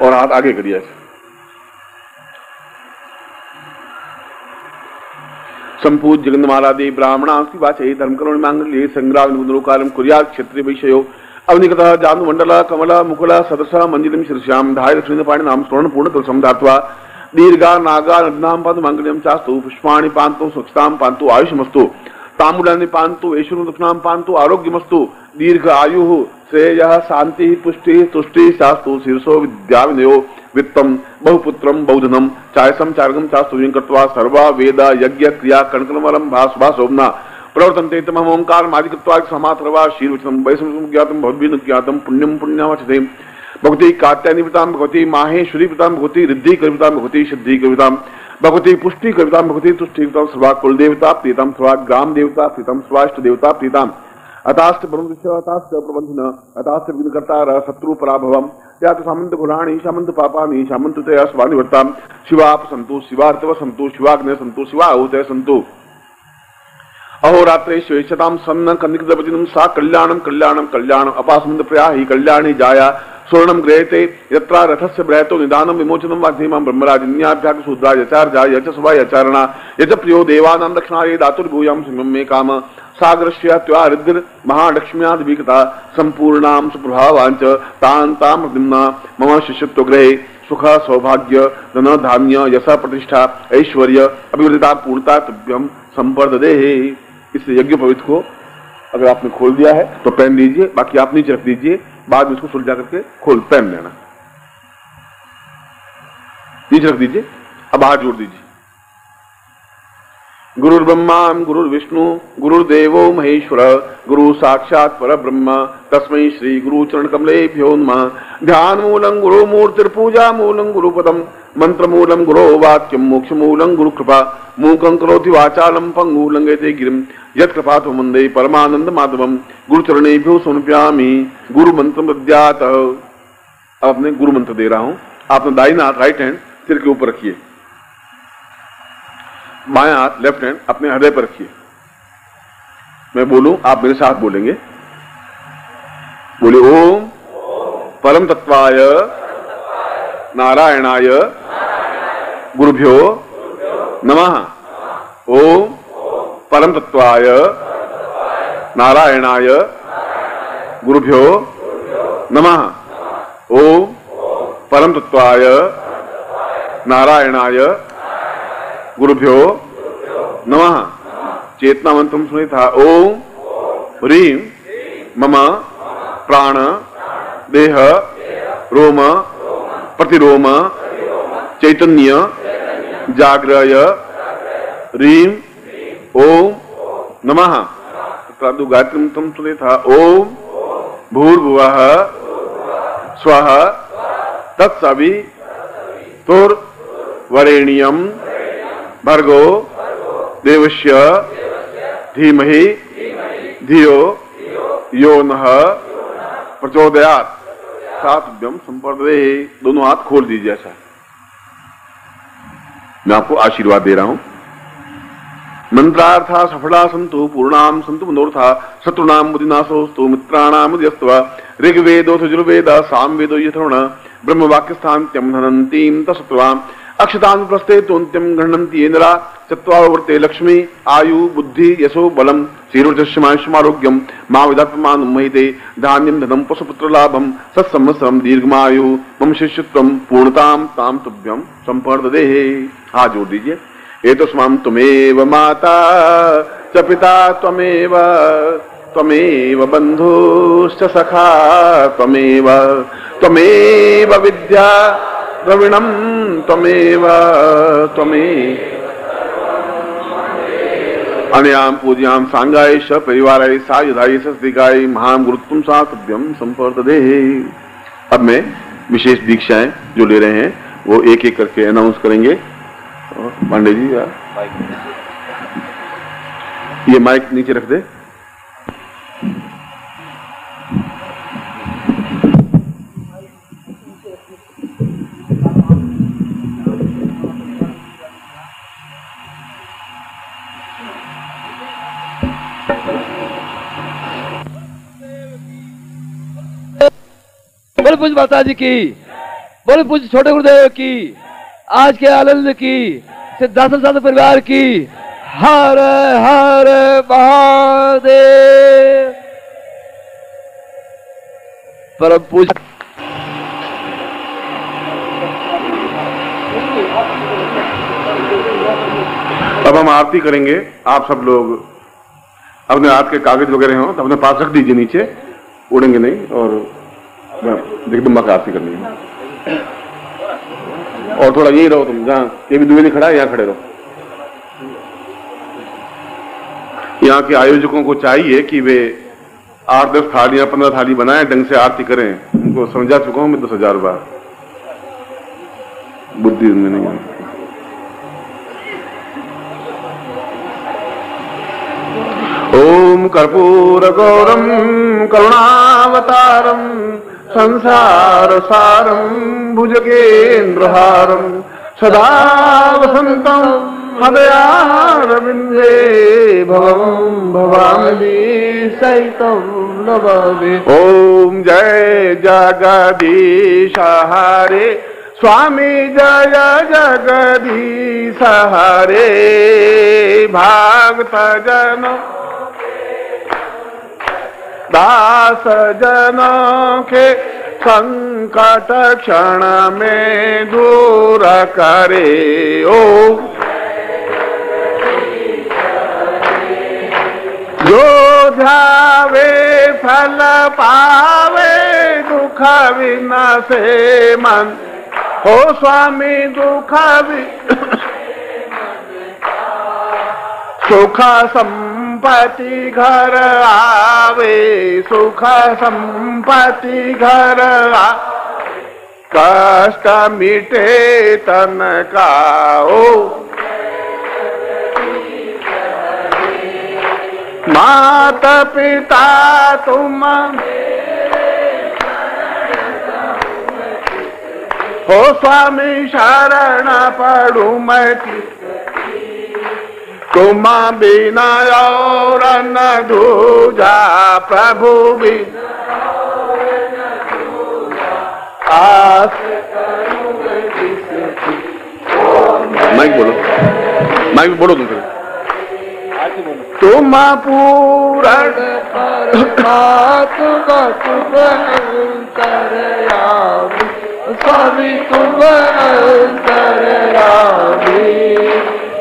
और हाथ आगे करिए। संपूज जगन्मालादि ब्राह्मणांस्ति वाचे धर्म करुण मांगल्ये संग्राम मुद्रोकालम कुर्यात् क्षत्रिय विषयो अवनिकता जानु मंडला कमला मुकुला सदसा मंजिलम शीर्षाम धाय लक्ष्मी पाणी नाम स्वर्ण पूर्ण कलसम धात्वा दीर्घा नागा नदनाम पद मंगल्यम चास्तु पुष्पाणि पान्तु स्वच्छताम पान्तु आयुषमस्तु ताम्बूलानि पान्तु ऐश्वर्यं दक्षिणां पान्तु आरोग्यमस्तु दीर्घ आयुः श्रेयः शांति पुष्टि तुष्टि शास्तु शीर्षो विद्या विनयो वित्तम बहुपुत्रम बहुधनम चायसम चार्गम चास्तुर्यं कृत्वा सर्वा वेद यज्ञ क्रिया कणकनवरम भास्वा शोभना प्रवर्तन्ते तमहम ओंकार मादिकृत्वा समाथर्वा शीर्वचनम वैष्णवं ज्ञातम भवद्भिः ज्ञातम पुण्यम पुण्यमचते भगवती कात्यायनीवृतां भगवती माहेश्वरीवृतां भगवती रिद्धि कवितां भगवती सिद्धि कवितां भगवती पुष्टि कवितां भगवती तुष्टि कवितां सर्वा कुल देवता प्रीतम सर्वा ग्राम देवता प्रीतम स्वाष्ट देवता प्रीतम अतास्त ब्रह्मविश्व अतास्त प्रबंधन अतास्त विघ्नकर्ता शत्रु पराभवम यात सामंत गुणानि सामंत पापानि सामंत तया स्वानिवर्तां शिवाप सन्तु शिवार्तव सन्तु शिवाग्ने सन्तु शिवा आहुतय सन्तु अहोरात्रे श्वेशतां सन्न कन्निकदपतिनं सा कल्याणं कल्याणं कल्याणं अपासमंद प्रयाहि कल्याणी जाया स्वर्णं गृह्यते यत्र रथस्य ब्रहतो निदानं विमोचनं वाधीमां ब्रह्मराजन्याभ्याग शूद्राय यचार्जा यच सभा यचारणा यच प्रियो देवानां दक्षिणाय दातुर्भूयां सिंहं मे काम सागरस्य त्वा हृद्र महालक्ष्म्याद्विकता संपूर्णां सुप्रभावांच तां प्रद्युम्ना मम शिष्यत्व गृहे सुख सौभाग्य धन धान्य यश प्रतिष्ठा ऐश्वर्य अभिवृद्धिता पूर्णता तुभ्यम संपर्ददे। इस यज्ञ पवित्र को अगर आपने खोल दिया है तो पहन लीजिए, बाकी आप नीचे रख दीजिए, बाद में इसको सुलझा करके खोल पहन लेना। नीचे रख दीजिए, अब हाथ जोड़ दीजिए। गुरुर्ब्रह्मा गुरुर्विष्णु गुरुर्देवो महेश्वर गुरु साक्षात् परब्रह्म तस्मै श्री गुरु चरण कमलेभ्यो नमः। ध्यान मूलं गुरु मूर्तिर्पूजा मूलं गुरुपदम मंत्र मूलं गुरो वाक्यम मोक्ष मूलं गुरु कृपा मूकं करोति वाचालं पंगु लंघयते गिरिं यत्कृपातो वन्दे परमानंद माधवम गुरुचरणेभ्यो समर्पयामि गुरु मंत्र दद्यात्। अब मैं गुरु मंत्र दे रहा हूं, आपने दाहिना हाथ राइट हैंड सिर के ऊपर रखिए, बायां हाथ लेफ्ट हैंड अपने हृदय पर रखिए। मैं बोलूं आप मेरे साथ बोलेंगे। बोले ओम परम तत्वाय नारायणाय गुरुभ्यो नमः। ओम परम तत्वाय नारायणाय गुरुभ्यो नमः। ओम परम तत्वाय नारायणाय गुरुभ्यो नमः। चेतना मंत्र सुने था। ओम ह्रीं मम प्राण देह रोम प्रतिरोम चैतन्य जाग्रय ह्रीं ओम नमः। गायत्री मंत्र सुने था। ओम भूर्भुवः स्वः तत्सवितुर्वरेण्यं भर्गो देवस्य धीमहि धियो यो नः प्रचोदयात्। सातभ्यम संपर्दे। दोनों हाथ खोल दीजिए ऐसा। मैं आपको आशीर्वाद दे रहा हूं। मंत्रार्था सफला संतु पूर्णाम संतु मनोर्था शत्रुनाम मुदिनाशोस्तु मित्राणाम मुदियस्त्वा ऋग्वेदो यजुर्वेद सामवेदो यथर्वण ब्रह्म वाक्यस्थान्त्यं धनन्तीं तसत्वाम अक्षतां प्रस्ते तोन्त्यं गृह्णन्ति येन्द्रा चत्वारवर्ते लक्ष्मी आयु बुद्धि यशो बलम शीर्षमायुष्मारोग्यम मां विदत्पमानं महिते धान्यं धनं पशुपुत्र लाभम सत्संवत्सरं दीर्घमायु मम शिष्यत्वं पूर्णतां तां तुभ्यं संपर्ददे। हाथ जोड़ दीजिए। एतस्मां त्वमेव माता च पिता त्वमेव त्वमेव बन्धुश्च सखा त्वमेव त्वमेव विद्या द्रविणं त्वमेव त्वमेव अनयाम पूज्याम सांगाय श परिवाराय सायुधाय सस्तिकाय महाम गुरुत्वम सातभ्यम संपर्ददे। अब मैं विशेष दीक्षाएं जो ले रहे हैं वो एक एक करके अनाउंस करेंगे। पांडे जी यार ये माइक नीचे रख दे। बोल पूज माता जी की। बोले पूज्य छोटे गुरुदेव की, आज के आनंद की, सिद्धार्थ साधु परिवार की। हर हर महादेव। परम पूज्य अब हम आरती करेंगे। आप सब लोग अपने हाथ के कागज वगैरह हो तो अपने पास रख दीजिए, नीचे उड़ेंगे नहीं। और जगदम्बा की आरती करनी है। और थोड़ा यही रहो तुम, जहाँ ये भी द्विवेदी खड़ा है यहाँ खड़े रहो। यहाँ के आयोजकों को चाहिए कि वे 8-10 थालियां 15 थाली बनाएं, ढंग से आरती करें। उनको समझा चुका हूं मैं 10,000 बार, बुद्धि उनमें नहीं है। ओम कर्पूर गौरम करुणावतारम संसार सारम भुजगेन्द्रहारम सदा वसंतम हृदयारविंदे भवं भवामि सहितं नमामि। ओम जय जगदीश हरे स्वामी जय जगदीश हरे। भक्त जन दास जनों के संकट क्षण में दूर करे। ओ जो ध्यावे फल पावे दुख विनाशे मन। हो स्वामी दुख सुख संपत्ति घर आवे, सुख संपत्ति घर आवे, कष्ट मिटे तन का। ओ माता पिता तुम हो स्वामी शरण पड़ू मैं। तुम बिना और न दूजा प्रभु बिना आस। माइक बोलो, माइक बोलो तुम पूर्ण परमात्मा तुम अंतर्यामी स्वामी तुम अंतर्यामी।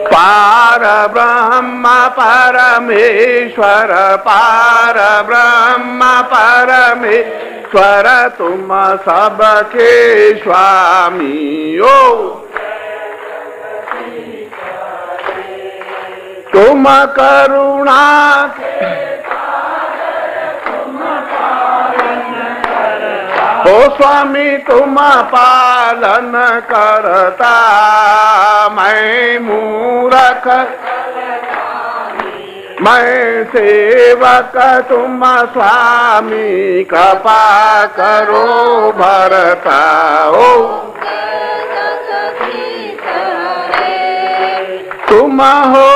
पार ब्रह्म परमेश्वर पार ब्रह्म परमेश्वर तुम सबके स्वामी। ओ तुम करुणा हो स्वामी तुम पालन करता। मैं मूर्ख मैं सेवक तुम स्वामी कृपा करो भरता। ओ तुम हो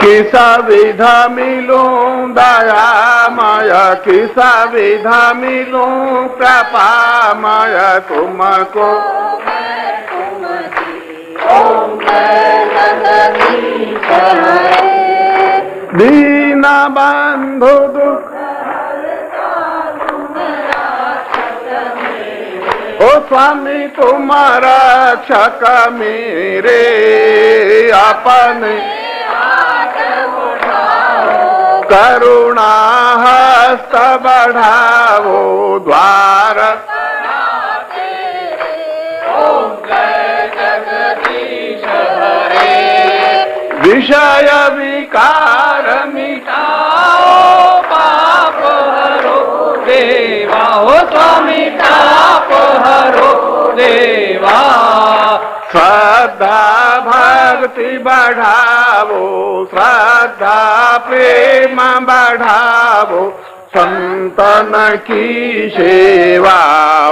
किसा विधा मिलूं दया माया, किसा विधा मिलूं कृपा माया तुमको। दीन बंधु दुख ओ स्वामी तुम रक्षक मेरे अपने। करुणा हस्त बढ़ाओ द्वार। विषय विकार मिटाओ पाप हरो देवा। हो स्वामी पाप हरो देवा। श्रद्धा भक्ति बढ़ावो, श्रद्धा प्रेम बढ़ावो, संतन की सेवा।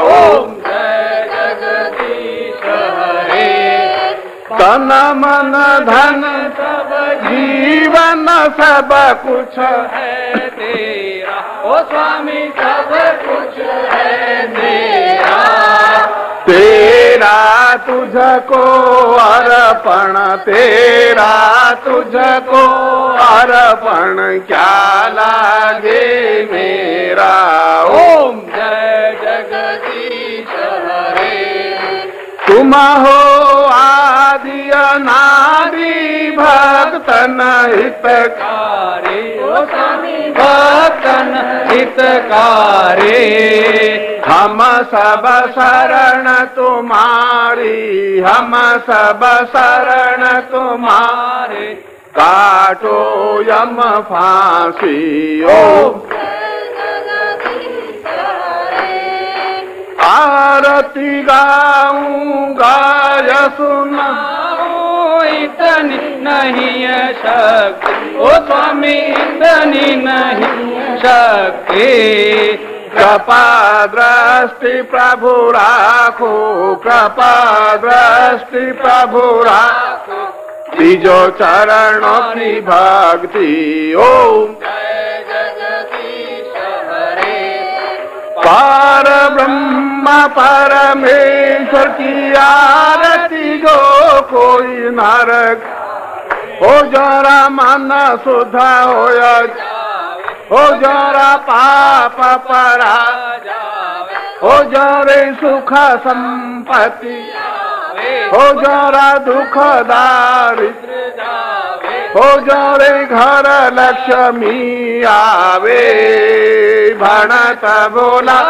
ओम जय जगदीश हरे तन मन धन सब जीवन सब कुछ है तेरा, ओ स्वामी सब कुछ है तेरा। तेरा तुझको अर्पण, तेरा तुझको अर्पण, क्या लागे मेरा। ओम जय जगदीश हरे। तुम हो आदि अनादि भक्तन हितकारी, ओ स्वामी भक्तन हितकारी। हम सब शरण तुम्हारी, हम सब शरण तुम्हारे, काटो यम फांसी। ओम आरती गाऊंगा सुनाऊं, इतनी नहीं है शक्ति, ओ स्वामी इतनी नहीं शक्ति। कृपा दृष्टि प्रभु राखो, कृपा दृष्टि प्रभु राखो, तीजो चरणों की भक्ति। ओम जय जगदीश हरे। पार ब्रह्म परमेश्वर की आरती जो कोई नरक हो, जरा मन सुधा हो जरा पाप परा, हो जरे सुख संपत्ति, हो जरा दुख दारिद्र, हो जरे घर लक्ष्मी आवे। भणत बोला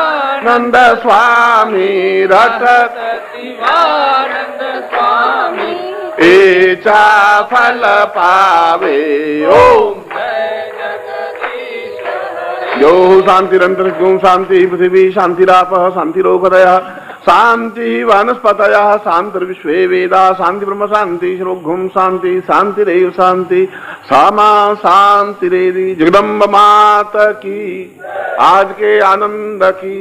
नंद स्वामी रटत शिवानंद स्वामी, एचा फल पावे। ओम जय जगदीश हरे। यो शांतिरंतरिक्षं शांति पृथिवी शांतिराप शांतिरोपदयः शांति वनस्पतयः शांतिर्विश्वे वेदा शांति ब्रह्म शांति श्रोघुम शांति शांतिरेव शांति सामा शांतिरेदि। जगदम्ब मात की आज के आनंद की।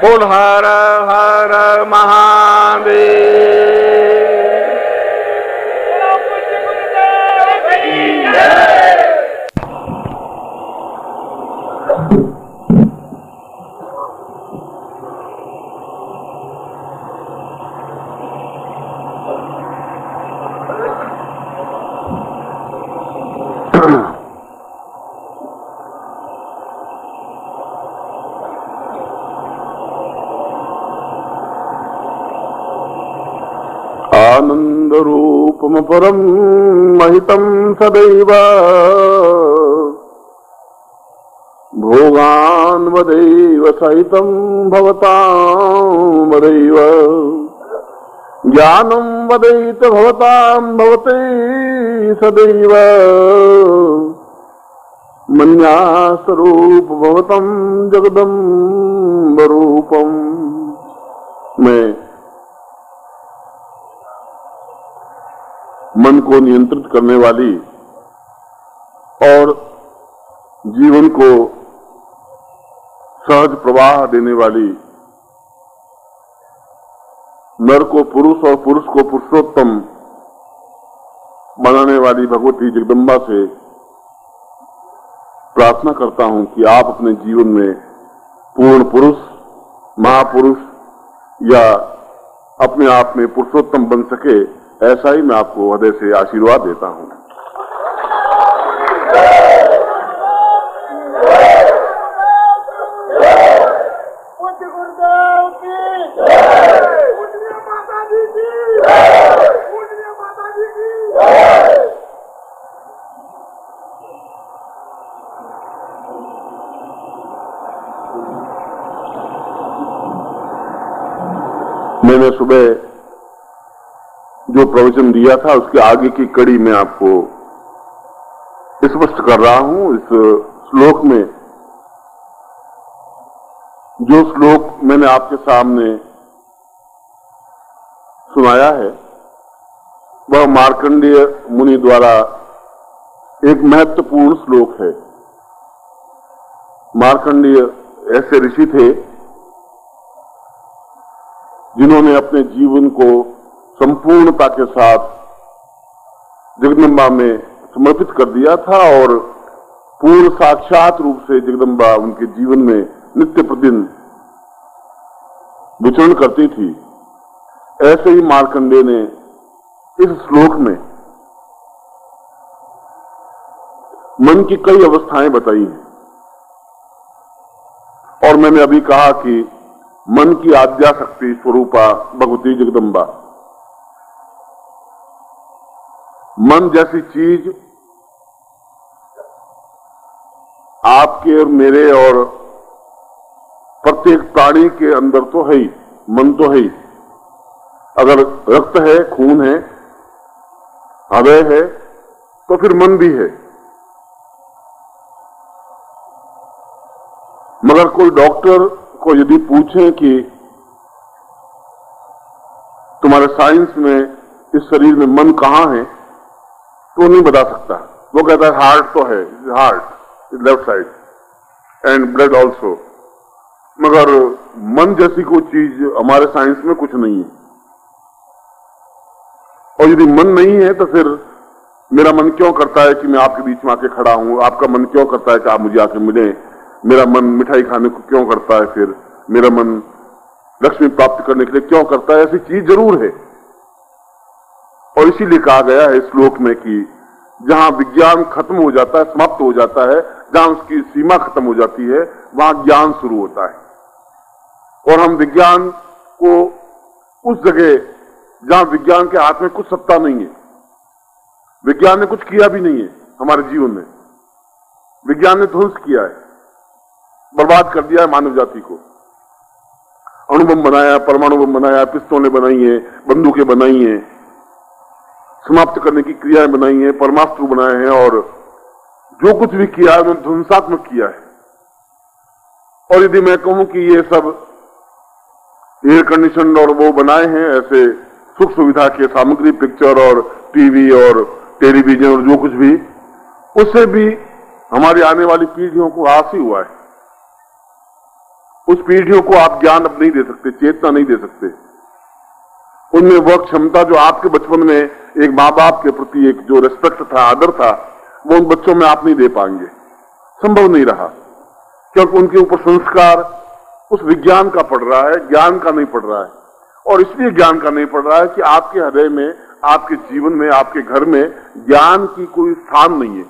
बोल हर हर महादेव। आनंद रूपम परम महितम सदैव भोगान वदैव सहितम भवतां वदैव ज्ञानम वदैत भवतां भवते सदैव मन्यासरूप भवतम जगदम्ब रूपम। मैं मन को नियंत्रित करने वाली और जीवन को सहज प्रवाह देने वाली, नर को पुरुष और पुरुष को पुरुषोत्तम बनाने वाली भगवती जगदम्बा से प्रार्थना करता हूं कि आप अपने जीवन में पूर्ण पुरुष, महापुरुष या अपने आप में पुरुषोत्तम बन सके, ऐसा ही मैं आपको हृदय से आशीर्वाद देता हूं। मैंने सुबह जो प्रवचन दिया था उसके आगे की कड़ी मैं आपको स्पष्ट कर रहा हूं। इस श्लोक में जो श्लोक मैंने आपके सामने सुनाया है वह मार्कंडेय मुनि द्वारा एक महत्वपूर्ण श्लोक है। मार्कंडेय ऐसे ऋषि थे जिन्होंने अपने जीवन को संपूर्णता के साथ जगदम्बा में समर्पित कर दिया था और पूर्ण साक्षात रूप से जगदम्बा उनके जीवन में नित्य प्रतिदिन विचरण करती थी। ऐसे ही मार्कंडेय ने इस श्लोक में मन की कई अवस्थाएं बताई हैं और मैंने अभी कहा कि मन की आद्या शक्ति स्वरूपा भगवती जगदम्बा, मन जैसी चीज आपके और मेरे और प्रत्येक प्राणी के अंदर तो है ही, मन तो है ही। अगर रक्त है, खून है, हृदय है, तो फिर मन भी है। मगर कोई डॉक्टर को यदि पूछे कि तुम्हारे साइंस में इस शरीर में मन कहां है, तो नहीं बता सकता। वो कहता है हार्ट तो है, heart is left side and blood also. मगर मन जैसी कोई चीज हमारे साइंस में कुछ नहीं है। और यदि मन नहीं है तो फिर मेरा मन क्यों करता है कि मैं आपके बीच में आके खड़ा हूं? आपका मन क्यों करता है कि आप मुझे आके मिलें? मेरा मन मिठाई खाने को क्यों करता है? फिर मेरा मन लक्ष्मी प्राप्त करने के लिए क्यों करता है? ऐसी चीज जरूर है। और इसीलिए कहा गया है श्लोक में कि जहां विज्ञान खत्म हो जाता है, समाप्त हो जाता है, जहां उसकी सीमा खत्म हो जाती है, वहां ज्ञान शुरू होता है। और हम विज्ञान को उस जगह जहां विज्ञान के हाथ में कुछ सत्ता नहीं है, विज्ञान ने कुछ किया भी नहीं है हमारे जीवन में, विज्ञान ने ध्वंस किया है, बर्बाद कर दिया है मानव जाति को। अणुबम बनाया, परमाणु बम बनाया, पिस्तौलें बनाई है, बंदूकें बनाई हैं, समाप्त करने की क्रियाएं बनाई हैं, परमास्त्र बनाए हैं और जो कुछ भी किया है उन्होंने ध्वंसात्मक किया है। और यदि मैं कहूं कि ये सब एयर कंडीशन और वो बनाए हैं ऐसे सुख सुविधा के सामग्री, पिक्चर और टीवी और टेलीविजन और जो कुछ भी, उससे भी हमारी आने वाली पीढ़ियों को हास ही हुआ है। उस पीढ़ियों को आप ज्ञान अब नहीं दे सकते, चेतना नहीं दे सकते। उनमें वह क्षमता जो आपके बचपन में एक माँ बाप के प्रति एक जो रेस्पेक्ट था, आदर था, वो उन बच्चों में आप नहीं दे पाएंगे, संभव नहीं रहा। क्योंकि उनके ऊपर संस्कार उस विज्ञान का पड़ रहा है, ज्ञान का नहीं पड़ रहा है। और इसलिए ज्ञान का नहीं पड़ रहा है कि आपके हृदय में, आपके जीवन में, आपके घर में ज्ञान की कोई स्थान नहीं है।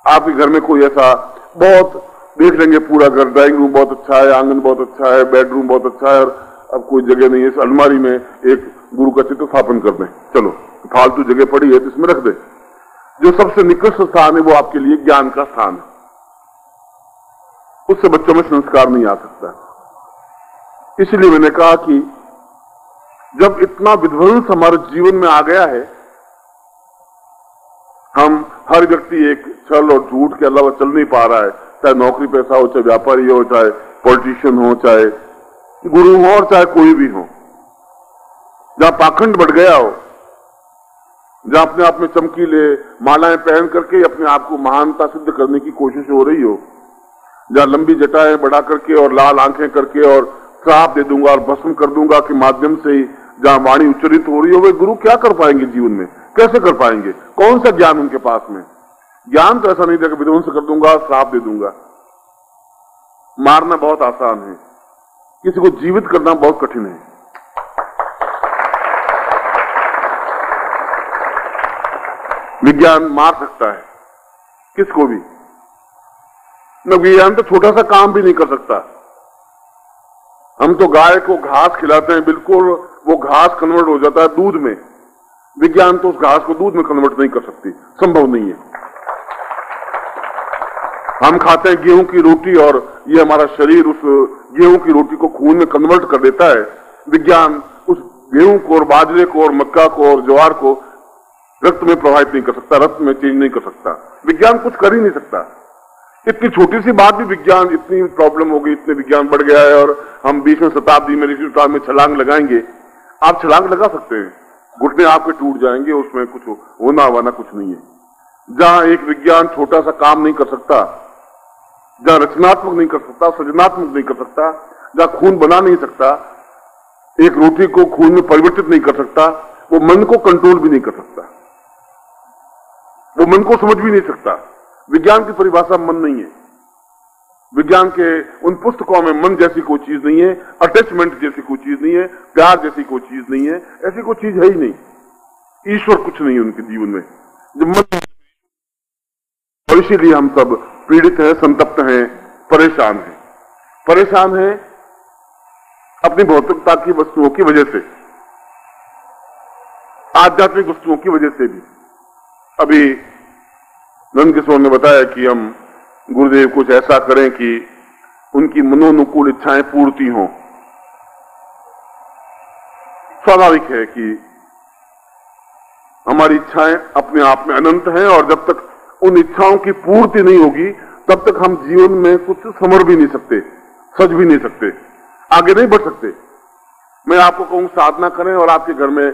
आपके घर में कोई ऐसा, बहुत देख लेंगे पूरा घर, ड्राइंग रूम बहुत अच्छा है, आंगन बहुत अच्छा है, बेडरूम बहुत अच्छा है, और अब कोई जगह नहीं है, इस अलमारी में एक गुरु का चित्र स्थापन कर दें, चलो फालतू जगह पड़ी है तो इसमें रख दे। जो सबसे निकृष्ट स्थान है वो आपके लिए ज्ञान का स्थान है। उससे बच्चों में संस्कार नहीं आ सकता। इसलिए मैंने कहा कि जब इतना विध्वंस हमारे जीवन में आ गया है, हम हर व्यक्ति एक छल और झूठ के अलावा चल नहीं पा रहा है, चाहे नौकरी पैसा हो, चाहे व्यापारी हो, चाहे पॉलिटिशियन हो, चाहे गुरु हो और चाहे कोई भी हो। जहां पाखंड बढ़ गया हो, जहां अपने आप में चमकीले मालाएं पहन करके अपने आप को महानता सिद्ध करने की कोशिश हो रही हो, जहां लंबी जटाएं बढ़ा करके और लाल आंखें करके और श्राप दे दूंगा और भस्म कर दूंगा के माध्यम से जहां वाणी उच्चरित हो रही हो, वे गुरु क्या कर पाएंगे जीवन में? कैसे कर पाएंगे? कौन सा ज्ञान उनके पास में? ज्ञान तो ऐसा नहीं था कि विध्वंस कर दूंगा, श्राप दे दूंगा। मारना बहुत आसान है, किसी को जीवित करना बहुत कठिन है। विज्ञान मार सकता है किसको भी, विज्ञान तो छोटा सा काम भी नहीं कर सकता। हम तो गाय को घास खिलाते हैं, बिल्कुल वो घास कन्वर्ट हो जाता है दूध में। विज्ञान तो उस घास को दूध में कन्वर्ट नहीं कर सकती, संभव नहीं है। हम खाते हैं गेहूं की रोटी और ये हमारा शरीर उस गेहूं की रोटी को खून में कन्वर्ट कर देता है। विज्ञान उस गेहूं को और बाजरे को और मक्का को और ज्वार को रक्त में प्रभावित नहीं कर सकता, रक्त में चेंज नहीं कर सकता। विज्ञान कुछ कर ही नहीं सकता। इतनी छोटी सी बात भी विज्ञान, इतनी प्रॉब्लम हो गई, इतने विज्ञान बढ़ गया है। और हम 20वीं शताब्दी में ऋषि में छलांग लगाएंगे। आप छलांग लगा सकते हैं, घुटने आपके टूट जाएंगे, उसमें कुछ होना वाना कुछ नहीं है। जहां एक विज्ञान छोटा सा काम नहीं कर सकता, जहां रचनात्मक नहीं कर सकता, सृजनात्मक नहीं कर सकता, जहां खून बना नहीं सकता, एक रोटी को खून में परिवर्तित नहीं कर सकता, वो मन को कंट्रोल भी नहीं कर सकता, वो मन को समझ भी नहीं सकता। विज्ञान की परिभाषा मन नहीं है। विज्ञान के उन पुस्तकों में मन जैसी कोई चीज नहीं है, अटैचमेंट जैसी कोई चीज नहीं है, प्यार जैसी कोई चीज नहीं है, ऐसी कोई चीज है ही नहीं। ईश्वर कुछ नहीं है उनके जीवन में जो मन। और इसीलिए हम सब पीड़ित हैं, संतप्त हैं, परेशान हैं। परेशान हैं अपनी भौतिकता की वस्तुओं की वजह से, आध्यात्मिक वस्तुओं की वजह से भी। अभी नंद किशोर ने बताया कि हम गुरुदेव कुछ ऐसा करें कि उनकी मनोनुकूल इच्छाएं पूर्ति हों। स्वाभाविक है कि हमारी इच्छाएं अपने आप में अनंत हैं और जब तक उन इच्छाओं की पूर्ति नहीं होगी तब तक हम जीवन में कुछ समर भी नहीं सकते, सज भी नहीं सकते, आगे नहीं बढ़ सकते। मैं आपको कहूं साधना करें और आपके घर में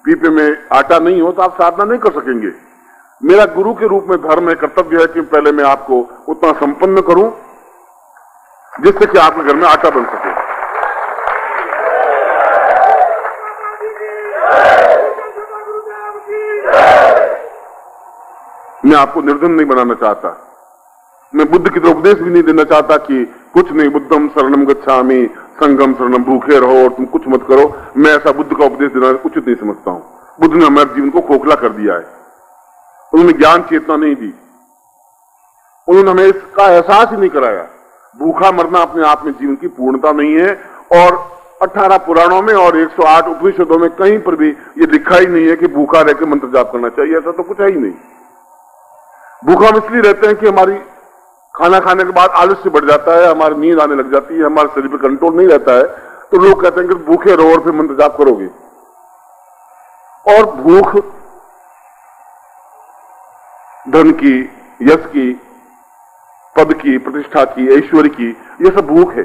पीपे में आटा नहीं हो तो आप साधना नहीं कर सकेंगे। मेरा गुरु के रूप में धर्म है, कर्तव्य है कि पहले मैं आपको उतना संपन्न करूं जिससे कि आपके घर में आटा बन सके। मैं आपको निर्धन नहीं बनाना चाहता, मैं बुद्ध की तरह उपदेश भी नहीं देना चाहता कि कुछ नहीं, बुद्धम शरणम गच्छामि संगम शरणम, भूखे रहो और तुम कुछ मत करो। मैं ऐसा बुद्ध का उपदेश देना उचित नहीं समझता हूं। बुद्ध ने हमारे जीवन को खोखला कर दिया है, उन्होंने ज्ञान चेतना नहीं दी, उन्होंने हमें इसका एहसास ही नहीं कराया। भूखा मरना अपने आप में जीवन की पूर्णता नहीं है और 18 पुराणों में और 108 उपनिषदों में कहीं पर भी ये लिखा ही नहीं है कि भूखा रह के मंत्र जाप करना चाहिए। ऐसा तो कुछ है ही नहीं। भूखा हम इसलिए रहते हैं कि हमारी खाना खाने के बाद आलस्य बढ़ जाता है, हमारी नींद आने लग जाती है, हमारे शरीर पर कंट्रोल नहीं रहता है, तो लोग कहते हैं कि भूखे रहो और फिर मंत्र जाप करोगे। और भूख धन की, यश की, पद की, प्रतिष्ठा की, ऐश्वर्य की, यह सब भूख है।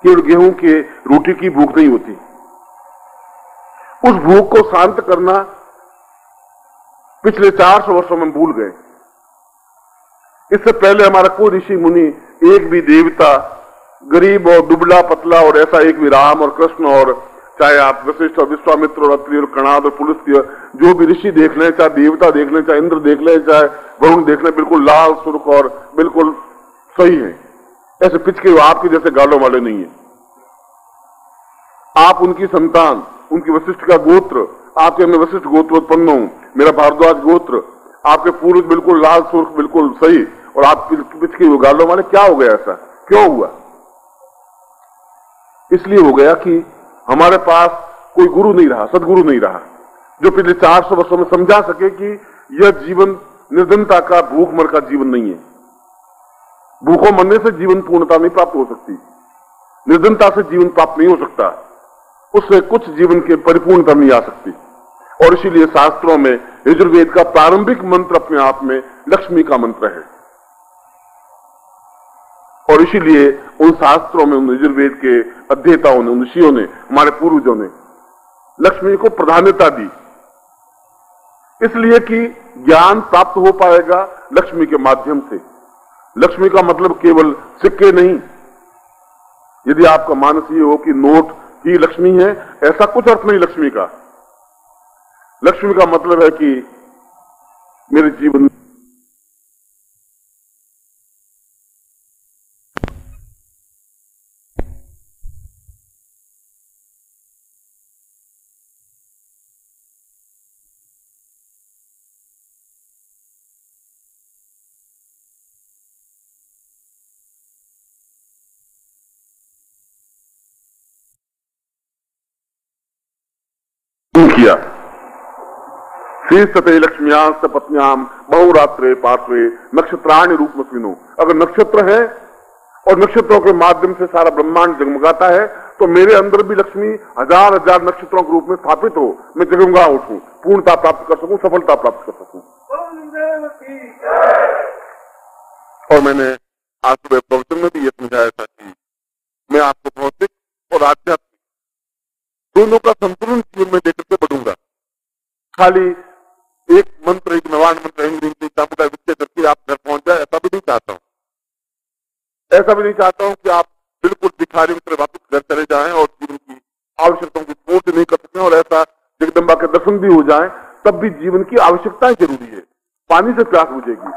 केवल गेहूं के रोटी की भूख नहीं होती। उस भूख को शांत करना पिछले 400 वर्षों में भूल गए। इससे पहले हमारा कोई ऋषि मुनि, एक भी देवता, गरीब और दुबला पतला और ऐसा एक भी राम और कृष्ण और चाहे आप वशिष्ठ और विश्वामित्र और अत्रि और कणाद और पुलस्त्य जो भी ऋषि देख लें, चाहे देवता देख लें, चाहे इंद्र देख लें, चाहे वरुण देख लें, बिल्कुल लाल सुर्ख और बिल्कुल सही है। ऐसे पिचके आपके जैसे गालों वाले नहीं है। आप उनकी संतान, उनकी वशिष्ठ का गोत्र, आपके मैं वशिष्ठ गोत्र उत्पन्न हूं, मेरा भारद्वाज गोत्र, आपके पूर्वज बिल्कुल लाल सुर्ख बिल्कुल सही और आप पिचके हुए गालों वाले। क्या हो गया? ऐसा क्यों हुआ? इसलिए हो गया कि हमारे पास कोई गुरु नहीं रहा, सदगुरु नहीं रहा जो पिछले 400 वर्षों में समझा सके कि यह जीवन निर्धनता का, भूखमर का जीवन नहीं है। भूखों मरने से जीवन पूर्णता नहीं प्राप्त हो सकती, निर्धनता से जीवन प्राप्त नहीं हो सकता, उससे कुछ जीवन के परिपूर्णता नहीं आ सकती। और इसीलिए शास्त्रों में यजुर्वेद का प्रारंभिक मंत्र अपने आप में लक्ष्मी का मंत्र है। और इसीलिए उन शास्त्रों में, उन यजुर्वेद के अध्येताओं ने, उन ऋषियों ने, हमारे पूर्वजों ने लक्ष्मी को प्राधान्यता दी, इसलिए कि ज्ञान प्राप्त हो पाएगा लक्ष्मी के माध्यम से। लक्ष्मी का मतलब केवल सिक्के नहीं। यदि आपका मानस ये हो कि नोट ही लक्ष्मी है, ऐसा कुछ अर्थ नहीं लक्ष्मी का। लक्ष्मी का मतलब है कि मेरे जीवन किया। शीर्षते लक्ष्म्यास्त पत्न्याम बहुरात्रे पार्श्वे नक्षत्राणि रूपमस्विनो। अगर नक्षत्र है और नक्षत्रों के माध्यम से सारा ब्रह्मांड जगमगाता है तो मेरे अंदर भी लक्ष्मी हजार हजार नक्षत्रों के रूप में स्थापित हो, मैं जगमगा उठूं, पूर्णता प्राप्त कर सकूं, सफलता प्राप्त कर सकूं। और मैंने आज सुबह प्रवचन में भी ये समझाया था कि मैं आपको भौतिक और आध्यात्मिक दोनों का संतुलन जीवन में लेकर के बढ़ूंगा। खाली एक मंत्र, एक नवान मंत्र विषय करके आप घर पहुंच जाए, ऐसा भी नहीं चाहता हूं। ऐसा भी नहीं चाहता हूं कि आप बिल्कुल भिखारी की तरह वापस घर चले जाएं और जीवन की आवश्यकताओं की पूर्ति नहीं कर सकते और ऐसा जगदम्बा के दर्शन भी हो जाए तब भी जीवन की आवश्यकताएं जरूरी है। पानी से प्यास बुझेगी।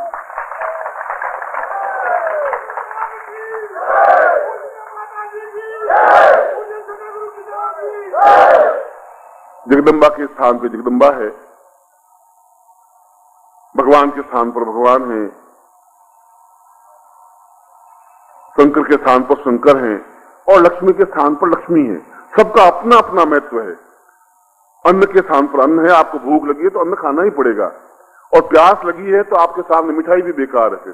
जगदम्बा के स्थान पे जगदम्बा है, भगवान के स्थान पर भगवान है, शंकर के स्थान पर शंकर हैं और लक्ष्मी के स्थान पर लक्ष्मी है। सबका अपना अपना महत्व है। अन्न के स्थान पर अन्न है, आपको भूख लगी है तो अन्न खाना ही पड़ेगा, और प्यास लगी है तो आपके सामने मिठाई भी बेकार है।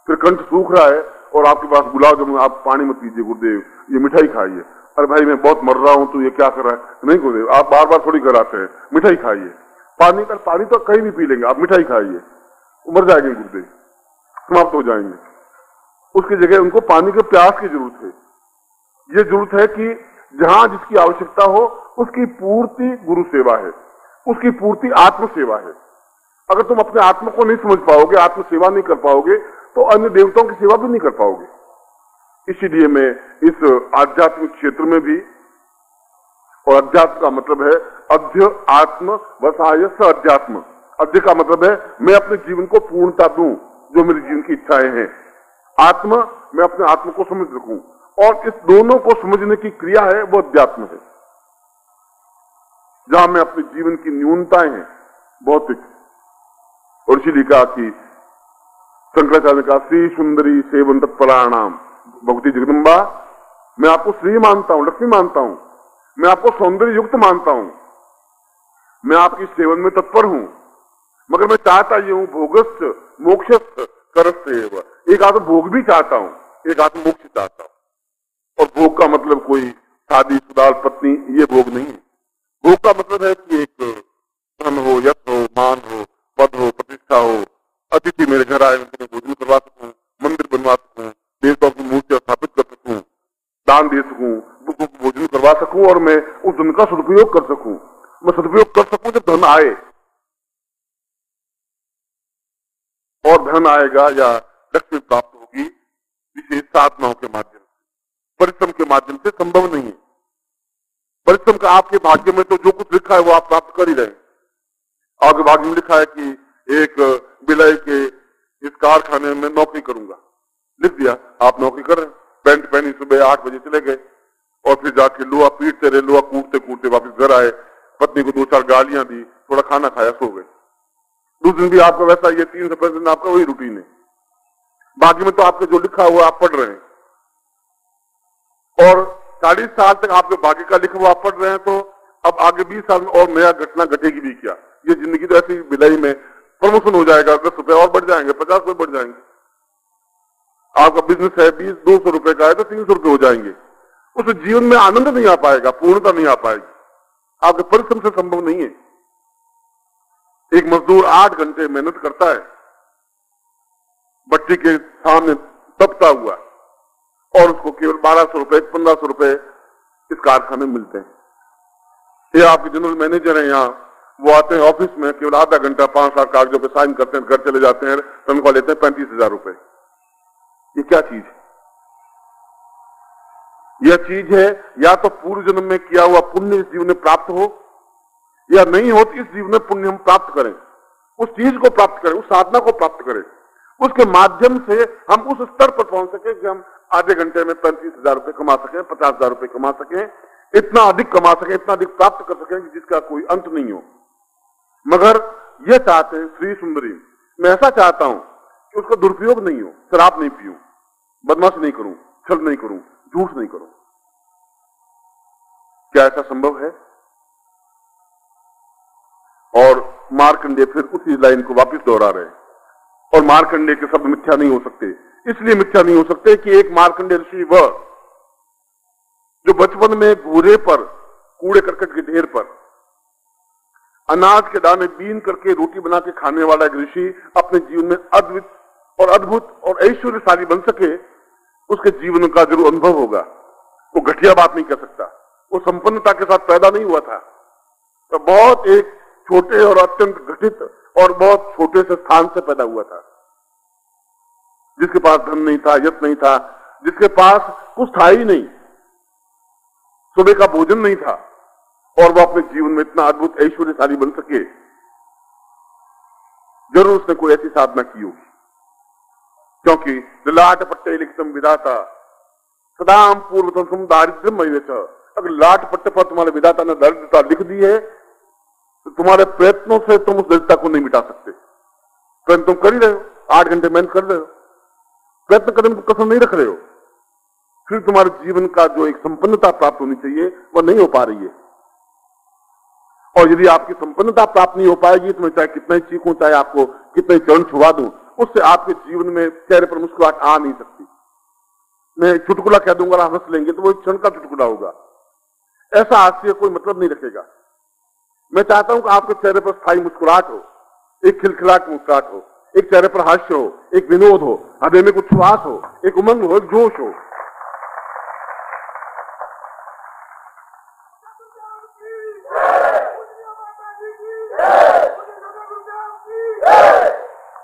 फिर कंठ सूख रहा है और आपके पास गुलाब जामुन, आप पानी मत पीजिए गुरुदेव, ये मिठाई खाइए। अरे भाई मैं बहुत मर रहा हूं तो ये क्या कर रहा है? नहीं गुरुदेव, आप बार बार थोड़ी कराते हैं, मिठाई खाइए। पानी तो कहीं भी पी लेंगे, आप मिठाई खाइए, मर जाएंगे गुरुदेव, समाप्त हो जाएंगे। उसकी जगह उनको पानी के प्यास की जरूरत है। ये जरूरत है कि जहां जिसकी आवश्यकता हो उसकी पूर्ति गुरु सेवा है, उसकी पूर्ति आत्म सेवा है। अगर तुम अपने आत्मा को नहीं समझ पाओगे, आत्म सेवा नहीं कर पाओगे, तो अन्य देवताओं की सेवा भी नहीं कर पाओगे। इसीलिए मैं इस आध्यात्मिक क्षेत्र में भी, और अध्यात्म का मतलब है अध्य आत्म वसाय स अध्यात्म। अध्य का मतलब है मैं अपने जीवन को पूर्णता दूं, जो मेरे जीवन की इच्छाएं हैं। आत्म, मैं अपने आत्मा को समझ रखूं, और इस दोनों को समझने की क्रिया है वो अध्यात्म है। जहां मैं अपने जीवन की न्यूनताएं हैं भौतिक, और इसीलिए कहा कि शंकराचार्य का श्री सुंदरी सेवन तत्पराणाम, भगवती जगदम्बा मैं आपको श्री मानता हूं, लक्ष्मी मानता हूं, मैं आपको सौंदर्य युक्त मानता हूं, मैं आपकी सेवन में तत्पर हूं, मगर मैं चाहता ये हूं भोगस्थ मोक्षस्थ करस्थ। एक आत्म भोग भी चाहता हूं, एक आत्म मोक्ष चाहता हूं। और भोग का मतलब कोई शादी सुदाल पत्नी, ये भोग नहीं है। भोग का मतलब है कि एक धन हो, यश हो, मान हो, पद हो, प्रतिष्ठा हो, अतिथि मेरे घर आए उन्हें भोजन करवा सकूं, मंदिर बनवा सकूं, देवताओं की मूर्ति स्थापित कर सकूं, दान दे सकूं, भोजन करवा सकूं, और मैं उस धन का सदुपयोग कर सकूं। मैं सदुपयोग कर सकूं जब धन आए, और धन आएगा या लक्ष्मी प्राप्त होगी विशेष साधनाओं के माध्यम से, परिश्रम के माध्यम से संभव नहीं है। परिश्रम का आपके भाग्य में तो जो कुछ लिखा है वो आप प्राप्त कर ही रहे हैं। आपके भाग्य में लिखा है कि एक बिलाई के इस कारखाने में नौकरी करूंगा, लिख दिया, आप नौकरी कर रहे हैं। पैंट पहनी, सुबह 8 बजे चले गए, और फिर जाके लोहा पीटते रहे, लोहा कूटते कूटते वापस घर आए, पत्नी को 2-4 गालियां दी, थोड़ा खाना खाया, सो गए। दूसरे दिन भी आपका वैसा, ये 3 से 5 दिन आपका वही रूटीन है। भाग्य में तो आपके जो लिखा हुआ आप पढ़ रहे हैं, और 40 साल तक आपके भाग्य का लिखा हुआ आप पढ़ रहे हैं, तो अब आगे 20 साल में और नया घटना घटेगी भी क्या? ये जिंदगी तो ऐसी बिलाई में प्रमोशन हो जाएगा, 10 रुपए और बढ़ जाएंगे, 50 रुपए बढ़ जाएंगे। आपका बिजनेस है 200 रुपए का है तो 300 रुपए हो जाएंगे। उस जीवन में आनंद नहीं आ पाएगा, पूर्णता नहीं आ पाएगी, आपके परिश्रम से संभव नहीं है। एक मजदूर 8 घंटे मेहनत करता है भट्टी के सामने तपता हुआ, और उसको केवल 1200 रुपए 1500 रुपए इस कारखाने में मिलते हैं। ये आपके जनरल मैनेजर हैं यहाँ, वो आते हैं ऑफिस में, केवल आधा घंटा 5-7 कागजों पे साइन करते हैं, घर चले जाते हैं, तनख्वाह लेते हैं 35,000 रुपए। ये क्या चीज है? यह चीज है या तो पूर्व जन्म में किया हुआ पुण्य इस जीवन में प्राप्त हो, या नहीं हो तो इस जीवन में पुण्य हम प्राप्त करें, उस चीज को प्राप्त करें, उस साधना को प्राप्त करें, उसके माध्यम से हम उस स्तर पर पहुंच सके कि हम आधे घंटे में 35,000 रुपए कमा सकें, 50,000 रुपए कमा सकें, इतना अधिक कमा सकें, इतना अधिक प्राप्त कर सकें कि जिसका कोई अंत नहीं हो। मगर यह चाहते हैं श्री सुंदरी, मैं ऐसा चाहता हूं कि उसका दुरुपयोग नहीं हो, शराब नहीं पीऊं, बदमाशी नहीं करूं, छल नहीं करूं, झूठ नहीं करूं। क्या ऐसा संभव है? और मार्कंडेय फिर उसी लाइन को वापस दोहरा रहे हैं, और मार्कंडेय के शब्द मिथ्या नहीं हो सकते। इसलिए मिथ्या नहीं हो सकते कि एक मार्कंडेय ऋषि वह जो बचपन में घूरे पर, कूड़े करकट के ढेर पर अनाज के दाने बीन करके रोटी बना के खाने वाला एक ऋषि अपने जीवन में अद्भुत और ऐश्वर्यशाली बन सके, उसके जीवन का जरूर अनुभव होगा। वो घटिया बात नहीं कर सकता, वो संपन्नता के साथ पैदा नहीं हुआ था, तो बहुत एक छोटे और अत्यंत घटित और बहुत छोटे से स्थान से पैदा हुआ था, जिसके पास धन नहीं था, यश नहीं था, जिसके पास कुछ था ही नहीं, सुबह का भोजन नहीं था, और वो अपने जीवन में इतना अद्भुत ऐश्वर्यशाली बन सके, जरूर उसने कोई ऐसी साधना की होगी। क्योंकि ललाट पट्टे लिखतम विधाता सदाम पूर्व दारिद्र्य मय। अगर लाट पट्टे पर तुम्हारे विधाता ने दरिद्रता लिख दी है तो तुम्हारे प्रयत्नों से तुम उस दरिद्रता को नहीं मिटा सकते। प्रयत्न तुम कर ही रहे हो, 8 घंटे मेहनत कर रहे हो, प्रयत्न करने को कसर नहीं रख रहे हो, फिर तुम्हारे जीवन का जो एक संपन्नता प्राप्त होनी चाहिए वह नहीं हो पा रही है। और यदि आपकी संपन्नता प्राप्त नहीं हो पाएगी तो मैं चाहे कितना ही चीखूं, चाहे आपको कितने चरण छुआ दूं, उससे आपके जीवन में चेहरे पर मुस्कुराहट आ नहीं सकती। मैं चुटकुला कह दूंगा और आप हंस लेंगे तो वो एक क्षण का चुटकुला होगा, ऐसा हास्य कोई मतलब नहीं रखेगा। मैं चाहता हूं कि आपके चेहरे पर स्थायी मुस्कुराहट हो, एक खिलखिलाट मुस्कुराहट हो, एक चेहरे पर हास्य हो, एक विनोद हो, हृदय में कुछ उच्छ्वास हो, एक उमंग हो, एक जोश हो।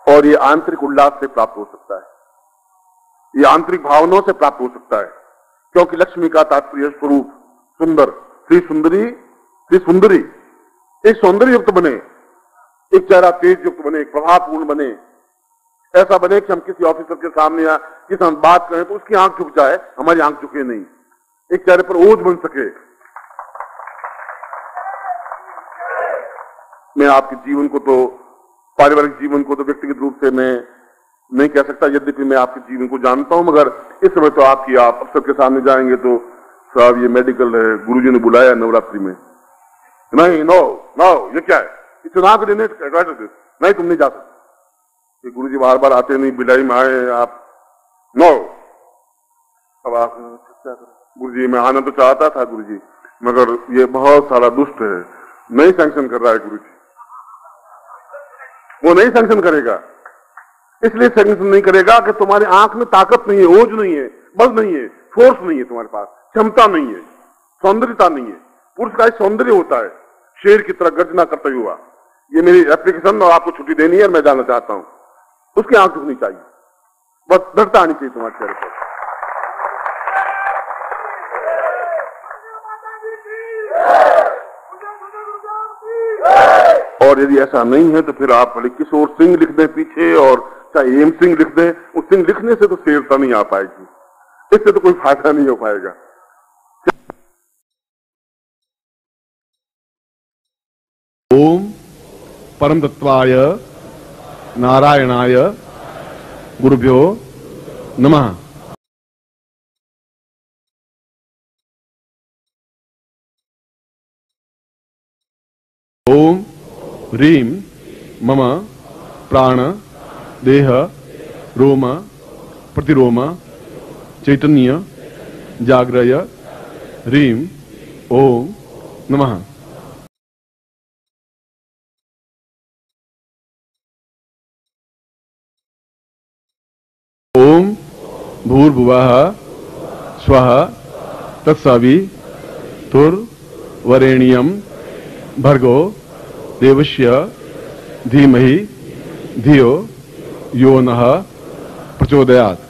और ये आंतरिक उल्लास से प्राप्त हो सकता है, ये आंतरिक भावनाओं से प्राप्त हो सकता है। क्योंकि लक्ष्मी का तात्पर्य स्वरूप सुंदर, श्री सुंदरी एक सौंदर्य युक्त बने, एक चेहरा तेज युक्त बने, एक प्रभावपूर्ण बने। ऐसा बने कि हम किसी ऑफिसर के सामने या किसी हम बात करें तो उसकी आंख झुक जाए, हमारी आंख झुके नहीं, एक चेहरे पर ओज बन सके। मैं आपके जीवन को तो, पारिवारिक जीवन को तो व्यक्तिगत रूप से मैं नहीं कह सकता, यद्यपि मैं आपके जीवन को जानता हूं, मगर इस समय तो आप अफसर के सामने जाएंगे तो साहब ये मेडिकल है, गुरुजी ने बुलाया नवरात्रि में, नहीं नो नो ये क्या है, इतना नहीं तुम नहीं जा सकते, गुरुजी बार बार आते नहीं, बिलाई में आए आप, नो। अब आप गुरुजी मैं आना तो चाहता था गुरुजी, मगर ये बहुत सारा दुष्ट है, नहीं सैंक्शन कर रहा है गुरुजी, वो नहीं सैंक्शन करेगा। इसलिए सैंक्शन नहीं करेगा कि तुम्हारी आंख में ताकत नहीं है, ओज नहीं है, बल नहीं है, फोर्स नहीं है, तुम्हारे पास क्षमता नहीं है, सौंदर्यता नहीं है। पुरुष का सौंदर्य होता है शेर की तरह गर्जना करता हुआ, ये मेरी एप्लीकेशन और आपको छुट्टी देनी है, मैं जाना चाहता हूं, उसकी आंख झुकनी चाहिए, बस दृढ़ता आनी चाहिए तुम्हारे चेहरे पर। और यदि ऐसा नहीं है तो फिर आप भले किशोर सिंह लिख दें पीछे, और चाहे एम सिंह लिख दें, उस सिंह लिखने से तो शेरता नहीं आ पाएगी, इससे तो कोई फायदा नहीं हो पाएगा। ओम परम तत्वाय नारायणाय गुरुभ्यो नमः। ओम ह्रीं मम प्राण देह रोम प्रतिरोम चैतन्य जाग्रय ह्रीं ओम नमः। ओम भूर्भुवः स्वः तत्सवितुर्वरेण्यं भर्गो देवस्य धीमहि धियो यो नः प्रचोदयात्।